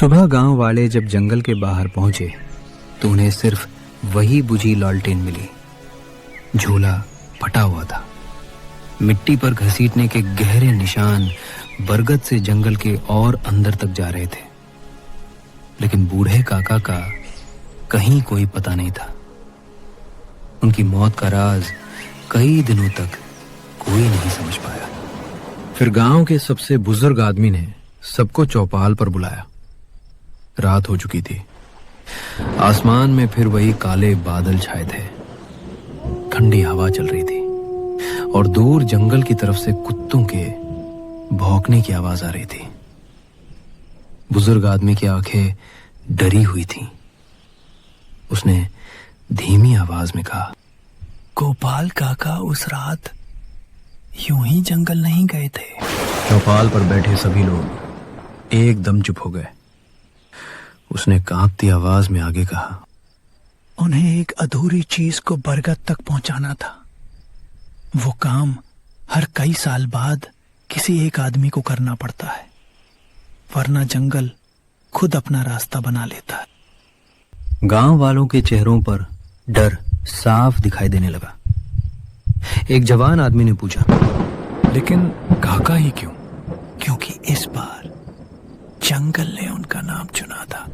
सुबह गांव वाले जब जंगल के बाहर पहुंचे तो उन्हें सिर्फ वही बुझी लालटेन मिली। झूला फटा हुआ था। मिट्टी पर घसीटने के गहरे निशान बरगद से जंगल के और अंदर तक जा रहे थे, लेकिन बूढ़े काका का कहीं कोई पता नहीं था। उनकी मौत का राज कई दिनों तक कोई नहीं समझ पाया। फिर गांव के सबसे बुजुर्ग आदमी ने सबको चौपाल पर बुलाया। रात हो चुकी थी। आसमान में फिर वही काले बादल छाए थे। ठंडी हवा चल रही थी और दूर जंगल की तरफ से कुत्तों के भौंकने की आवाज आ रही थी। बुजुर्ग आदमी की आंखें डरी हुई थीं। उसने धीमी आवाज में कहा, गोपाल काका उस रात यूं ही जंगल नहीं गए थे। चौपाल पर बैठे सभी लोग एकदम चुप हो गए। उसने कांपती आवाज में आगे कहा, उन्हें एक अधूरी चीज को बरगद तक पहुंचाना था। वो काम हर कई साल बाद किसी एक आदमी को करना पड़ता है, वरना जंगल खुद अपना रास्ता बना लेता है। गांव वालों के चेहरों पर डर साफ दिखाई देने लगा। एक जवान आदमी ने पूछा, लेकिन काका ही क्यों? क्योंकि इस बार जंगल ने उनका नाम चुना था।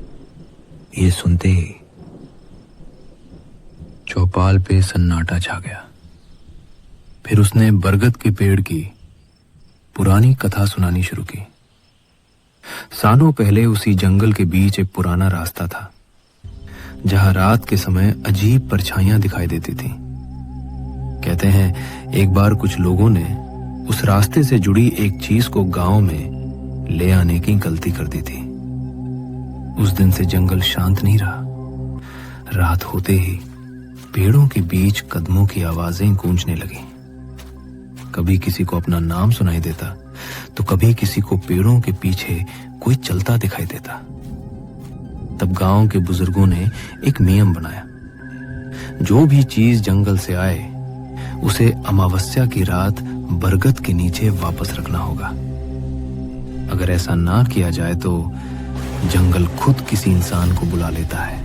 ये सुनते ही चौपाल पे सन्नाटा छा गया। फिर उसने बरगद के पेड़ की पुरानी कथा सुनानी शुरू की। सालों पहले उसी जंगल के बीच एक पुराना रास्ता था, जहां रात के समय अजीब परछाइयां दिखाई देती थीं। कहते हैं एक बार कुछ लोगों ने उस रास्ते से जुड़ी एक चीज को गांव में ले आने की गलती कर दी थी। उस दिन से जंगल शांत नहीं रहा। रात होते ही पेड़ों के बीच कदमों की आवाजें गूंजने लगी। कभी किसी को अपना नाम सुनाई देता तो कभी किसी को पेड़ों के पीछे कोई चलता दिखाई देता। तब गांव के बुजुर्गों ने एक नियम बनाया, जो भी चीज जंगल से आए उसे अमावस्या की रात बरगद के नीचे वापस रखना होगा। अगर ऐसा ना किया जाए तो जंगल खुद किसी इंसान को बुला लेता है,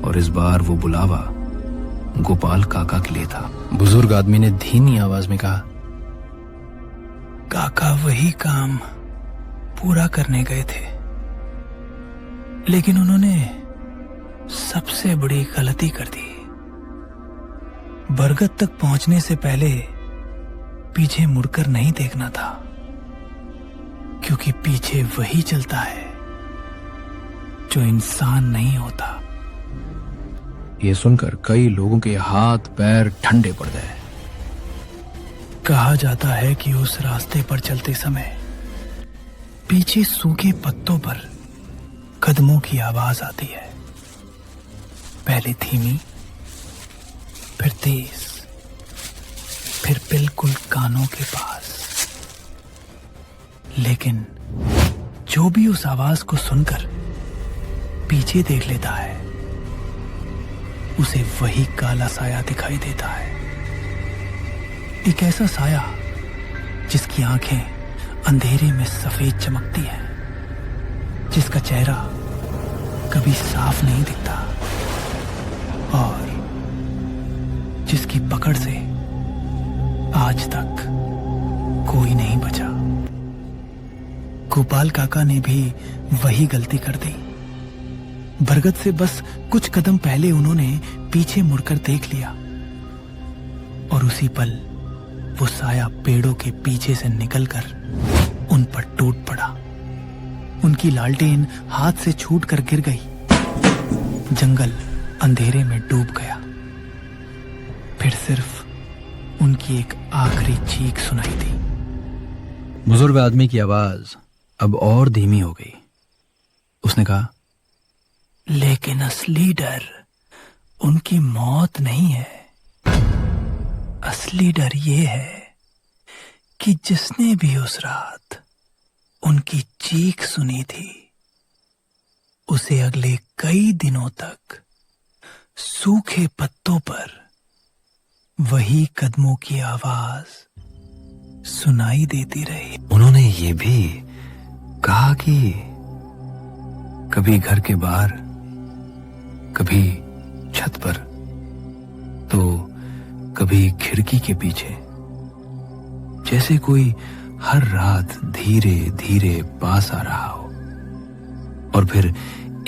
और इस बार वो बुलावा गोपाल काका के लिए था। बुजुर्ग आदमी ने धीमी आवाज में कहा, काका वही काम पूरा करने गए थे, लेकिन उन्होंने सबसे बड़ी गलती कर दी। बरगद तक पहुंचने से पहले पीछे मुड़कर नहीं देखना था, क्योंकि पीछे वही चलता है जो इंसान नहीं होता। ये सुनकर कई लोगों के हाथ पैर ठंडे पड़ गए। कहा जाता है कि उस रास्ते पर चलते समय पीछे सूखे पत्तों पर कदमों की आवाज आती है, पहले धीमी, फिर तेज, फिर बिल्कुल कानों के पास। लेकिन जो भी उस आवाज को सुनकर पीछे देख लेता है, उसे वही काला साया दिखाई देता है। एक ऐसा साया जिसकी आंखें अंधेरे में सफेद चमकती हैं, जिसका चेहरा कभी साफ नहीं दिखता और जिसकी पकड़ से आज तक कोई नहीं बचा। गोपाल काका ने भी वही गलती कर दी। बरगद से बस कुछ कदम पहले उन्होंने पीछे मुड़कर देख लिया, और उसी पल वो साया पेड़ों के पीछे से निकलकर उन पर टूट पड़ा। उनकी लालटेन हाथ से छूटकर गिर गई। जंगल अंधेरे में डूब गया। फिर सिर्फ उनकी एक आखिरी चीख सुनाई दी। बुजुर्ग आदमी की आवाज अब और धीमी हो गई। उसने कहा, लेकिन असली डर उनकी मौत नहीं है। असली डर ये है कि जिसने भी उस रात उनकी चीख सुनी थी, उसे अगले कई दिनों तक सूखे पत्तों पर वही कदमों की आवाज सुनाई देती रही। उन्होंने ये भी कहा कि कभी घर के बाहर, कभी छत पर, तो कभी खिड़की के पीछे, जैसे कोई हर रात धीरे धीरे पास आ रहा हो। और फिर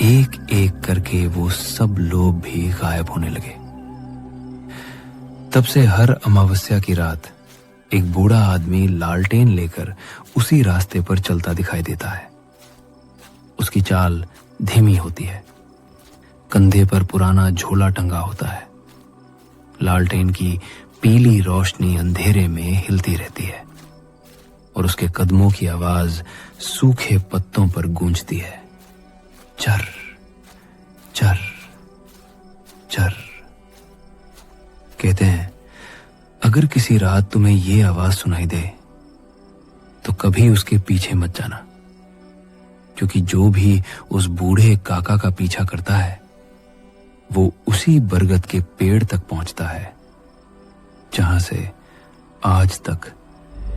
एक एक करके वो सब लोग भी गायब होने लगे। तब से हर अमावस्या की रात एक बूढ़ा आदमी लालटेन लेकर उसी रास्ते पर चलता दिखाई देता है। उसकी चाल धीमी होती है, कंधे पर पुराना झोला टंगा होता है। लालटेन की पीली रोशनी अंधेरे में हिलती रहती है और उसके कदमों की आवाज सूखे पत्तों पर गूंजती है, चर चर चर। कहते हैं अगर किसी रात तुम्हें ये आवाज सुनाई दे तो कभी उसके पीछे मत जाना, क्योंकि जो भी उस बूढ़े काका का पीछा करता है वो उसी बरगद के पेड़ तक पहुंचता है जहां से आज तक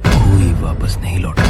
कोई वापस नहीं लौटा।